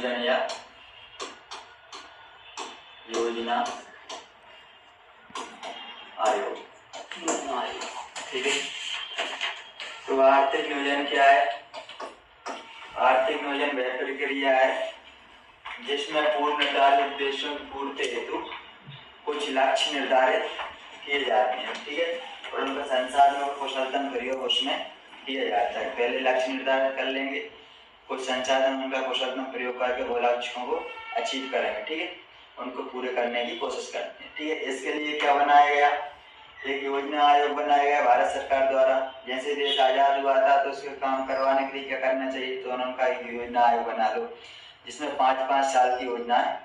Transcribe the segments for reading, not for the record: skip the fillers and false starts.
नियोजन या योजना आयोग, ठीक है। तो आर्थिक नियोजन क्या है? आर्थिक नियोजन वह प्रक्रिया है जिसमें पूर्व निर्धारित उद्देश्यों की पूर्ति हेतु कुछ लक्ष्य निर्धारित किए जाते हैं, ठीक है, और उनका संसाधनों का कुशलतम प्रयोग उसमें किया जाता है। पहले लक्ष्य निर्धारित कर लेंगे, कुछ संसाधन उनका कुशलतम प्रयोग करके वो लक्ष्यों को अचीव करेंगे, ठीक है, उनको पूरे करने की कोशिश करते हैं, ठीक है। इसके लिए क्या बनाया गया? एक योजना आयोग बनाया गया भारत सरकार द्वारा। जैसे देश आजाद हुआ था तो उसके काम करवाने के लिए क्या करना चाहिए, तो उनका एक योजना आयोग बना लो जिसमें 5-5 साल की योजनाएं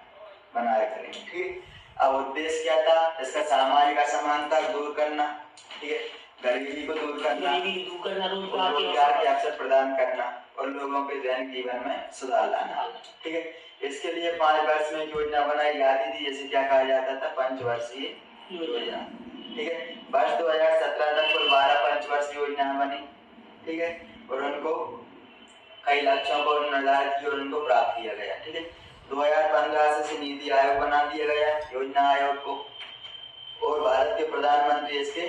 बनाया करेंगे, ठीक। अब उद्देश्य क्या था इसका? सामाजिक असमानता दूर करना, ठीक है, गरीबी को दूर करना, रोजगार के अवसर प्रदान करना और लोगों के दैनिक जीवन में सुधार लाना, ठीक है। इसके लिए 5 वर्ष में योजना बनाई जाती थी, जैसे क्या कहा जाता था, पंचवर्षीय योजना, ठीक है। वर्ष 2017 तक कुल 12 पंचवर्षीय योजना बनी, ठीक है, और उनको कई लक्ष्यों को निर्धारित किया और उनको प्राप्त किया गया, ठीक है। 2015 से नीति आयोग बना दिया गया योजना आयोग को, और भारत के प्रधानमंत्री इसके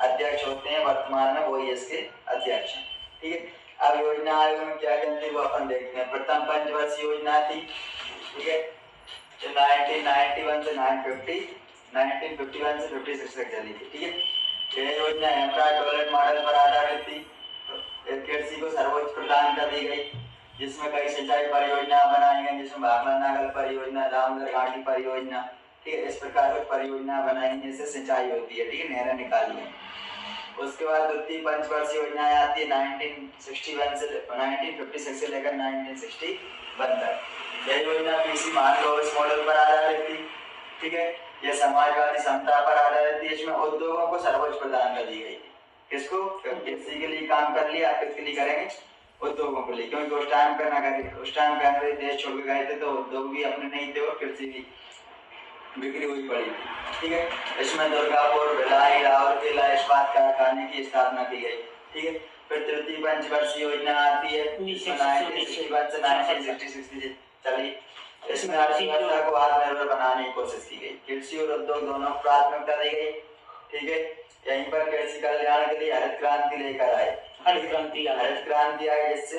अध्यक्ष होते हैं, वर्तमान में वही इसके अध्यक्ष हैं, ठीक है। अब योजना आयोग में क्या करते हैं वो अपन देखते हैं। प्रथम पंचवर्षीय योजना थी, ठीक है, जो 1991 से 1951 से 56 तक चली थी, ठीक है। यह योजना हेमराज मॉडल पर आधारित थी। कृषि को सर्वोच्च प्राथमिकता दी गई, जिसमें कई सिंचाई परियोजना बनाई गई, जिसमें भाखड़ा नागल परियोजना, दामोदर घाटी परियोजना, ठीक है, इस प्रकार की परियोजना बनाई जिससे सिंचाई होती है, ठीक है, नहरें निकाली है। उसके बाद द्वितीय पंचवर्षीय योजना आती है 1956 से लेकर 1961 तक। यह योजना पीसी महालनोबिस मॉडल पर आधारित थी, ठीक है। यह समाजवादी समता पर आधारित थी। इसमें उद्योगों को सर्वोच्च प्राथमिकता दी गई। किसको? कृषि के लिए काम कर लिया, किसके लिए करेंगे? उद्योगों के लिए, क्योंकि उस टाइम पे ना करें, उस टाइम पे अंग्रेज देश छोड़ के गए थे तो उद्योग भी अपने नहीं थे और कृषि भी बिक्री हुई पड़ी, ठीक है। इसमें दुर्गापुर, भिलाई, राउरकेला इस्पात कारखाने की स्थापना की गई, ठीक है। फिर तृतीय पंचवर्षीय योजना आती है 1961 से 1966 चली। इसमें अर्थव्यवस्था को आत्मनिर्भर बनाने की कोशिश की गई। कृषि और उद्योग दोनों को प्राथमिकता दी गई, ठीक है। यहीं पर कृषि कल्याण के लिए हरित क्रांति लेकर आए। हरित क्रांति आई जिससे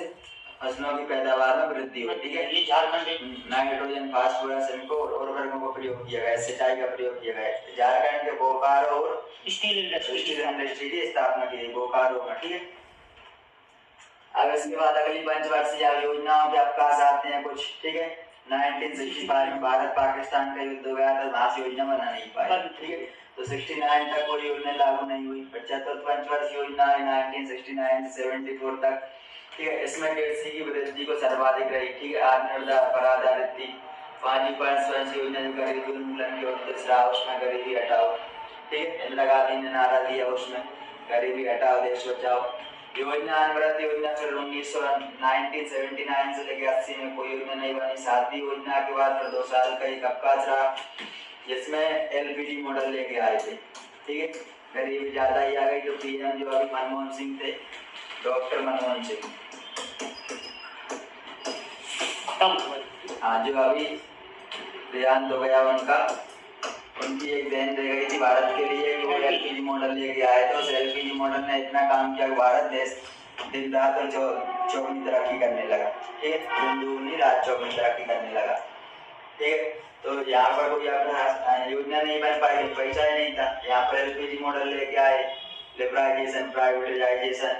फसलों की पैदावार में वृद्धि हुई, ठीक है। ये झारखंड नाइट्रोजन, फास्फोरस इनको उर्वरकों को प्रयोग किया गया, सिंचाई का प्रयोग किया गया। झारखंड के बोकारो और स्टील इंडस्ट्री की स्थापना की गई बोकारो में, ठीक है। अब इसके बाद अगली पंचवर्षीय योजनाओं के अवकाश आते हैं कुछ, ठीक है। 1965 में भारत पाकिस्तान का युद्ध हो गया था, घास योजना बना नहीं पाई, ठीक है, तो 69 तक कोई योजना लागू नहीं हुई। चतुर्थ पंचवर्षीय योजना 1969 से 74 तक, ठीक है। इसमें कृषि की वृद्धि को सर्वाधिक रही, ठीक है, आत्मनिर्भर पर आधारित थी। पांचवी पंचवर्षीय योजना जो गरीबी उन्मूलन की उद्देश्य रहा, उसमें गरीबी हटाओ, ठीक है, इंदिरा गांधी ने नारा दिया उसमें, गरीबी हटाओ देश बचाओ। योजना अनवरत योजना फिर 1979 से लेकर 80 में कोई योजना नहीं बनी। सातवीं योजना के बाद फिर 2 साल का एक अवकाश रहा, जिसमें एलपीजी मॉडल लेके आए थे, ठीक है। गरीबी ज्यादा ही आ गई, जो पीएम जो अभी मनमोहन सिंह थे, डॉक्टर मनमोहन सिंह, हाँ, जो अभी देहांत हो गया उनका, उनकी एक देन रह गई थी भारत के लिए, वो एलपीजी मॉडल लेके आए थे। उस एलपीजी मॉडल ने इतना काम किया कि भारत देश दिन रात और चौगुनी तरक्की करने लगा, ठीक है, दिन दूनी रात चौगुनी तरक्की करने लगा, ठीक है। तो यहाँ पर कोई अपना योजना नहीं बन पाई, पैसा ही नहीं था। यहाँ पर एलपीजी मॉडल लेके आए, लिबरलाइजेशन, प्राइवेटाइजेशन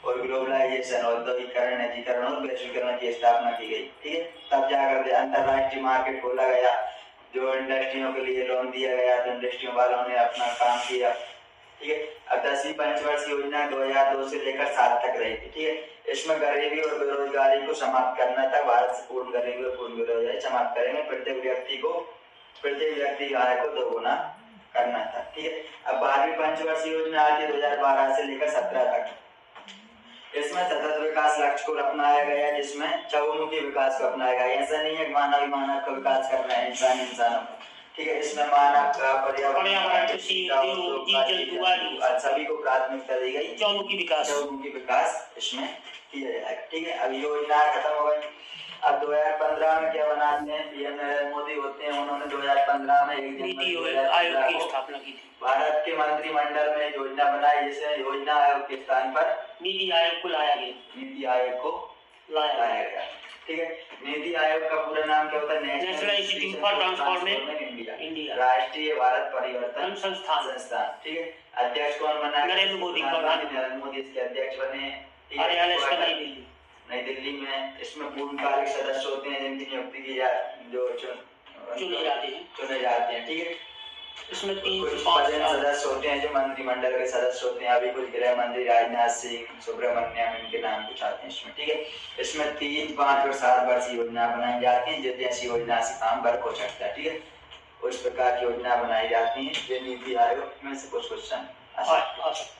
और ग्लोबलाइजेशन, औद्योगिकरण, निजीकरण और वैश्वीकरण की स्थापना की गई, ठीक है। तब जाकर अंतरराष्ट्रीय मार्केट खोला गया, जो इंडस्ट्रियों के लिए लोन दिया गया, तो इंडस्ट्रियों वालों ने अपना काम किया, ठीक है। अब 10वीं पंचवर्षीय योजना 2002 से लेकर 7 तक रही थी, ठीक है। इसमें गरीबी और बेरोजगारी को समाप्त करना था। भारत से पूर्ण गरीबी और पूर्ण बेरोजगारी समाप्त करेंगे, प्रत्येक व्यक्ति आय को 2 गुना करना था, ठीक है। अब 12वीं पंचवर्षीय योजना आती है 2012 से लेकर 17 तक। इसमें सतत विकास लक्ष्य को अपनाया गया, जिसमें चहुमुखी विकास को अपनाया गया। ऐसा नहीं है मानव ही मानव का विकास करना है, इंसान इंसानों का, ठीक है। इसमें मानव का, पर्यावरण, सभी को प्राथमिकता दी गई। चहुमुखी विकास इसमें किया जाएगा, ठीक है। अब योजना खत्म हो गई। अब 2015 2015 में क्या बनाते हैं, पीएम नरेंद्र मोदी होते हैं, उन्होंने 2015 में 1 नीति जनवरी आयोग 2015 की को स्थापना की थी। भारत के मंत्रिमंडल में योजना बनाई, जिसे योजना आयोग के स्थान पर नीति आयोग को लाया गया। नीति आयोग को लाया गया। ठीक है, नीति आयोग का पूरा नाम क्या होता है, national institute for transforming India, राष्ट्रीय भारत परिवर्तन संस्थान। ठीक है, अध्यक्ष कौन बना, नरेंद्र मोदी। नरेंद्र मोदी इसके अध्यक्ष बने। कार्यालय इसका नई दिल्ली। नई दिल्ली में। इसमें पूर्णकालिक सदस्य होते हैं जिनकी नियुक्ति की जो चुने जाते हैं। ठीक है, इसमें 3 कुछ से 5 सदस्य होते हैं जो मंत्रिमंडल के सदस्य होते हैं। अभी कुछ गृह मंत्री राजनाथ सिंह, सुब्रमण्यम, इनके नाम कुछ आते हैं इसमें। ठीक है, इसमें 3, 5 और 7 वर्षीय योजना बनाई जाती है, जैसी योजना से काम वर्क हो सकता है। ठीक है, उस प्रकार की योजना बनाई जाती है। ये नीति आयोग में से कुछ क्वेश्चन आ सकते हैं।